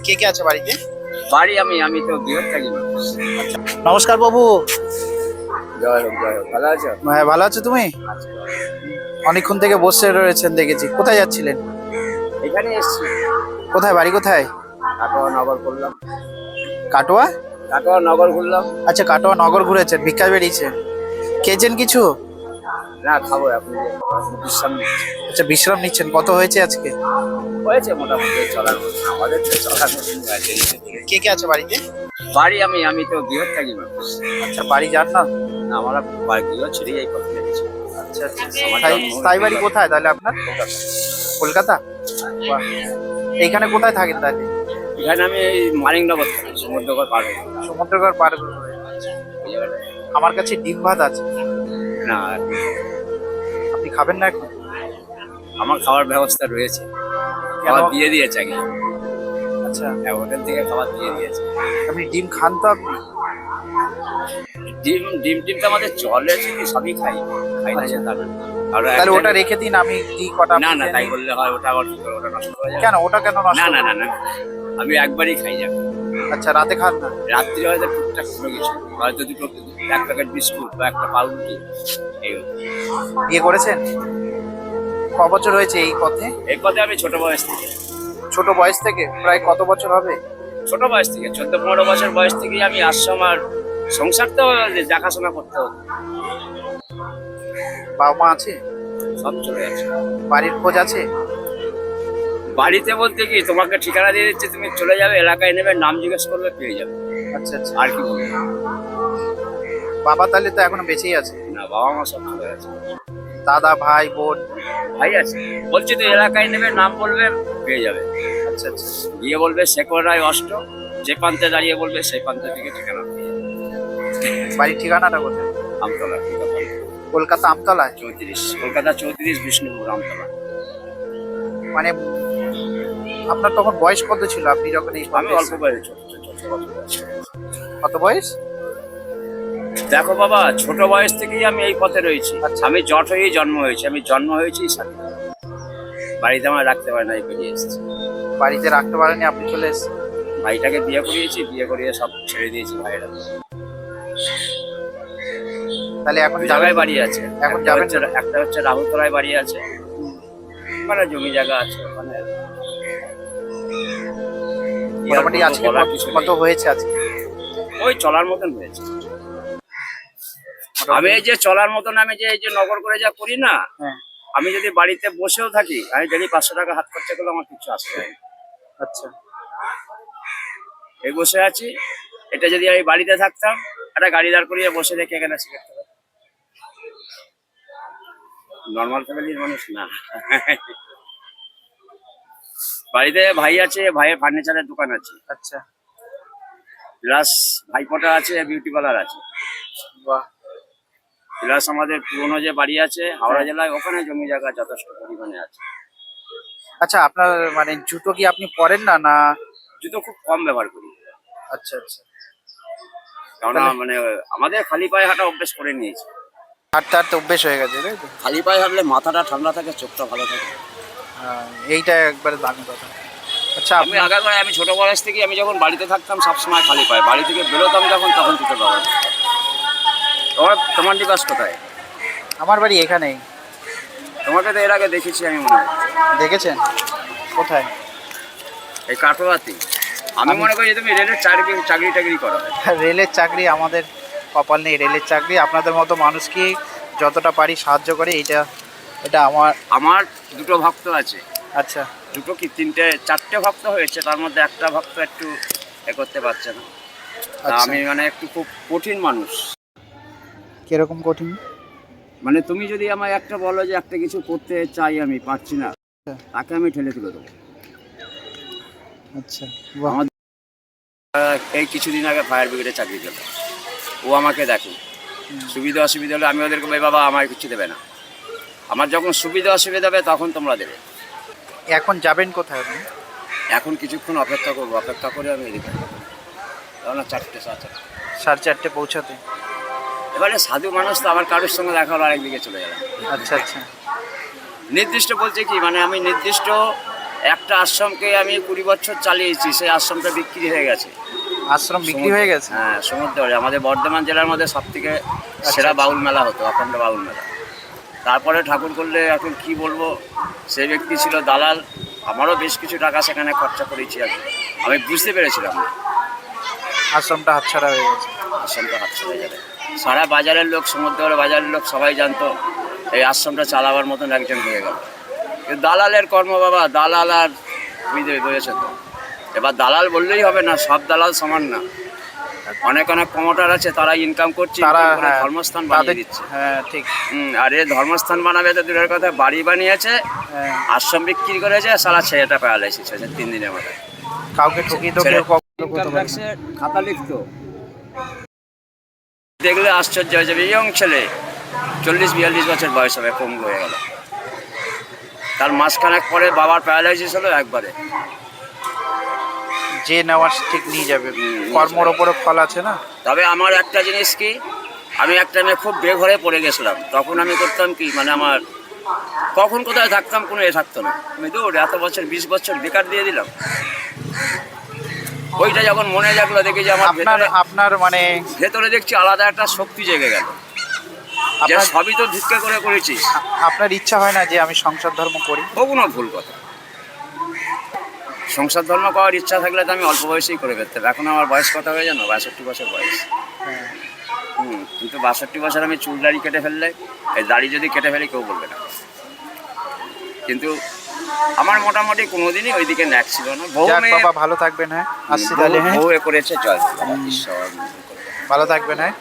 কে কে আছে বাড়িতে? বাড়ি আমি তো বৃহৎ থাকি না। নমস্কার বাবু। জয় হোক জয় হোক, ভালো আছো? হ্যাঁ, ভালো আছো তুমি? অনেকক্ষণ থেকে বসে রয়েছেন দেখেছি। কোথায় যাচ্ছিলেন? এখানে এসছি, কোথায় বাড়ি কোথায়? কাটোয়া নগর করলাম। কাটোয়া? কাটোয়া নগর ঘুরলাম। আচ্ছা, কাটোয়া নগর ঘুরেছেন, ভিক্ষা বেরিয়েছেন। খেয়েছেন কিছু? না, খাবো এখন, বিশ্রাম নিচ্ছি। আচ্ছা, বিশ্রাম নিচ্ছেন। কত হয়েছে আজকে? হয়েছে মোটামুটি চলার মতো, আমাদের তো চলার মতন হয়েছে। কে কে আছে বাড়িতে? বাড়ি আমি তো বৃহৎ থাকি না। আচ্ছা, বাড়ি যান না? আমরা গৃহ ছেড়ে এই কথা লেগেছি। আচ্ছা আচ্ছা। আমার স্থায়ী বাড়ি কোথায় তাহলে আপনার? কলকাতা? বাহ। এইখানে কোথায় থাকেন তাহলে? এখানে আমি এই মালিকনগর থাকি, সমুদ্রগড় পার হয়ে। সমুদ্রগড় পার করে। এই জায়গাটায়। আমার কাছে ডিম ভাত আছে। না, আপনি খাবেন না এখন? আমার খাওয়ার ব্যবস্থা রয়েছে, খাবার দিয়ে দিয়েছে আগে। আচ্ছা, হোটেল থেকে খাবার দিয়ে দিয়েছে। আপনি ডিম খান তো আপনি? ডিম ডিম টিম তো আমাদের চলে, সবই খাই খাই না যে তা না। আর তাহলে ওটা রেখে দিন, আমি দিই কটা। না না, তাই বললে হয়? ওটা আবার কি করে, ওটা নষ্ট হয়ে যায়। কেন? ওটা কেন নষ্ট? না না না না, আমি একবারই খাই যাবে। আচ্ছা, রাতে খান না? রাত্রি হয়তো টুকটাক কোনো কিছু, হয়তো দুটো, এক প্যাকেট বিস্কুট বা একটা পাউরুটি, এই হতো। বিয়ে করেছেন? ক বছর হয়েছে এই পথে? এই পথে আমি ছোট বয়স থেকে। ছোট বয়স থেকে প্রায় কত বছর হবে? ছোট বয়স থেকে 14-15 বছর বয়স থেকেই আমি আসছি। আমার সংসার তো দেখাশোনা করতে হতো। বাবা মা আছে? সব চলে যাচ্ছে। বাড়ির খোঁজ আছে? বাড়িতে বলতে কি, তোমাকে ঠিকানা দিয়ে দিচ্ছে, তুমি চলে যাবে, এলাকায় নেবে, নাম জিজ্ঞেস করবে, পেয়ে যাবে। আচ্ছা আচ্ছা। আর কি বলবো? বাবা তাহলে তো এখনো বেঁচেই আছে? না, বাবা মা সব চলে গেছে। দাদা, ভাই, বোন? ভাই আছে, বলছি তো, এলাকায় নেবে, নাম বলবে, পেয়ে যাবে। আচ্ছা আচ্ছা। গিয়ে বলবে শেখর রায় অষ্ট, যে প্রান্তে দাঁড়িয়ে বলবে সেই প্রান্তে থেকে ঠিকানা পেয়ে যাবে। বাড়ির ঠিকানাটা কোথায়? আমতলা, কলকাতা আমতলায়? 34, কলকাতা 34, বিষ্ণুপুর, আমতলা। মানে আপনার তখন বয়স কত ছিল আপনি যখন এই আমি অল্প বয়সে, ছোট বয়সে। কত বয়স? দেখো বাবা, ছোট বয়স থেকেই আমি এই পথে রয়েছি। আচ্ছা। আমি জট হয়েই জন্ম হয়েছি, আমি জন্ম হয়েছি সাথে। বাড়িতে আমার রাখতে পারে না, এই বেরিয়ে এসেছি। বাড়িতে রাখতে পারেনি, আপনি চলে এসেছেন? ভাইটাকে বিয়ে করিয়েছি, বিয়ে করিয়ে সব ছেড়ে দিয়েছি ভাইরা। তাহলে এখন জায়গায় বাড়ি আছে, এখন যাবেন? একটা হচ্ছে রাহুলতলায় বাড়ি আছে, ওখানে জমি জায়গা আছে, ওখানে মোটামুটি আজকে কত হয়েছে আজকে? ওই চলার মতন হয়েছে। আমি এই যে চলার মতন, আমি যে এই যে নগর করে যা করি না, হ্যাঁ। আমি যদি বাড়িতে বসেও থাকি, আমি ডেলি 500 টাকা হাত খরচা করলে আমার কিছু আসে না। আচ্ছা। এই বসে আছি, এটা যদি আমি বাড়িতে থাকতাম, একটা গাড়ি দাঁড় করিয়ে বসে রেখে এখানে সিগারেট খাবো। নর্মাল ফ্যামিলির মানুষ না। বাড়িতে ভাই আছে, ভাইয়ের ফার্নিচারের দোকান আছে। আচ্ছা। প্লাস ভাইপোটা আছে, বিউটি পার্লার আছে। বাহ। প্লাস আমাদের পুরনো যে বাড়ি আছে হাওড়া জেলায়, ওখানে জমি জায়গা যথেষ্ট পরিমাণে আছে। আচ্ছা, আপনার মানে জুতো কি আপনি পরেন না? না, জুতো খুব কম ব্যবহার করি। আচ্ছা আচ্ছা। কেননা মানে আমাদের খালি পায়ে হাঁটা অভ্যেস করে নিয়েছি। হাঁটতে হাঁটতে অভ্যেস হয়ে গেছে, তাই তো? খালি পায়ে হাঁটলে মাথাটা ঠান্ডা থাকে, চোখটা ভালো থাকে। হ্যাঁ, এইটা একবারে দামি কথা। আচ্ছা, আমি আগে আমি ছোট বয়স থেকে, আমি যখন বাড়িতে থাকতাম সবসময় খালি পায়ে, বাড়ি থেকে বেরোতাম যখন, তখন জুতো ব্যবহার করতাম। তোমার নিবাস কোথায়? আমার বাড়ি এখানেই। তোমাকে তো এর আগে দেখেছি আমি, মনে হয়। দেখেছেন? কোথায়? এই কাটোয়াতে। আমি মনে করি তুমি রেলের চাকরি টাকরি করো। রেলের চাকরি আমাদের কপাল নেই। রেলের চাকরি আপনাদের মতো মানুষকে যতটা পারি সাহায্য করে, এটা আমার দুটো ভক্ত আছে। আচ্ছা। দুটো কি চারটে ভক্ত হয়েছে, তার মধ্যে একটা ভক্ত একটু করতে পারছে না। আমি মানে একটু খুব কঠিন মানুষ। কিরকম কঠিন? মানে তুমি যদি আমায় একটা বলো যে একটা কিছু করতে চাই, আমি পারছি না, তাকে আমি ঠেলে তুলে দেবো। আচ্ছা। এই কিছুদিন আগে ফায়ার ব্রিগেডে চাকরি পেল, ও আমাকে দেখে, সুবিধা অসুবিধা হলে আমি ওদেরকে বলি, বাবা আমার কিছু দেবে না, আমার যখন সুবিধা অসুবিধা হবে তখন তোমরা দেবে। এখন যাবেন কোথায় আপনি? এখন কিছুক্ষণ অপেক্ষা করবো, অপেক্ষা করে আমি এদিকে না 4টে 4:30 পৌঁছাতে। এবারে সাধু মানুষ তো, আমার কারোর সঙ্গে দেখা হলো, আরেকদিকে চলে গেলাম। আচ্ছা আচ্ছা। নির্দিষ্ট বলছে কি, মানে আমি নির্দিষ্ট একটা আশ্রমকে আমি 20 বছর চালিয়েছি, সেই আশ্রমটা বিক্রি হয়ে গেছে। আশ্রম বিক্রি হয়ে গেছে? হ্যাঁ, সমুদ্রে আমাদের বর্ধমান জেলার মধ্যে সব থেকে সেরা বাউল মেলা হতো, অখণ্ড বাউল মেলা। তারপরে ঠাকুর করলে এখন কি বলবো, সেই ব্যক্তি ছিল দালাল। আমারও বেশ কিছু টাকা সেখানে খরচা করেছি আমি বুঝতে পেরেছিলাম না আশ্রমটা হাতছাড়া হয়ে গেছে। আশ্রমটা হাতছাড়া হয়ে যাবে। সারা বাজারের লোক, সমুদ্র বাজারের লোক সবাই জানতো এই আশ্রমটা চালাবার মতন একজন হয়ে গেল। কিন্তু দালালের কর্ম বাবা, দালাল আর বুঝেছে তো। এবার দালাল বললেই হবে না, সব দালাল সমান না। অনেক অনেক প্রমোটার আছে, তারা ইনকাম করছে, তারা ধর্মস্থান বানিয়ে দিচ্ছে। হ্যাঁ ঠিক। আর এ ধর্মস্থান বানাবে তো দূরের কথা, বাড়ি বানিয়েছে, হ্যাঁ। আশ্রম বিক্রি করেছে, সারা ছেলেটা প্যারালাইসিস হয়েছে 3 দিনের মধ্যে। কাউকে ঠকিয়ে তো কেউ ইনকাম ট্যাক্সের খাতা লিখতো, দেখলে আশ্চর্য হয়ে যাবে। ইয়ং ছেলে, 40-42 বছর বয়স হবে, পঙ্গু হয়ে গেল। তার মাসখানেক পরে বাবার প্যারালাইসিস হলো একবারে। যে নেওয়ার ঠিক নিয়ে যাবে, কর্মর ওপরে ফল আছে না। তবে আমার একটা জিনিস কি, আমি একটা মেয়ে খুব বেঘরে পড়ে গেছিলাম। তখন আমি করতাম কি, মানে আমার কখন কোথায় থাকতাম কোনো থাকতো না। আমি দৌড় এত বছর 20 বছর বেকার দিয়ে দিলাম। ওইটা যখন মনে জাগলো, দেখি যে আমার আপনার মানে ভেতরে দেখছি আলাদা একটা শক্তি জেগে গেল, যে সবই তো ভিক্ষা করে করেছিস। আপনার ইচ্ছা হয় না যে আমি সংসার ধর্ম করি? কোনো ভুল কথা। সংসার ধর্ম করার ইচ্ছা থাকলে তো আমি অল্প বয়সেই করে ফেলতাম। এখন আমার বয়স কত হয়ে জানো? 62 বছর বয়স। কিন্তু 62 বছর আমি চুল দাড়ি কেটে ফেললে, এই দাড়ি যদি কেটে ফেলি কেউ বলবে না। কিন্তু আমার মোটামুটি কোনোদিনই ওইদিকে ন্যাক ছিল না। বাবা ভালো থাকবেন। হ্যাঁ, আসছি তাহলে। বউ এ করেছে, জয় ঈশ্বর। ভালো থাকবেন। হ্যাঁ।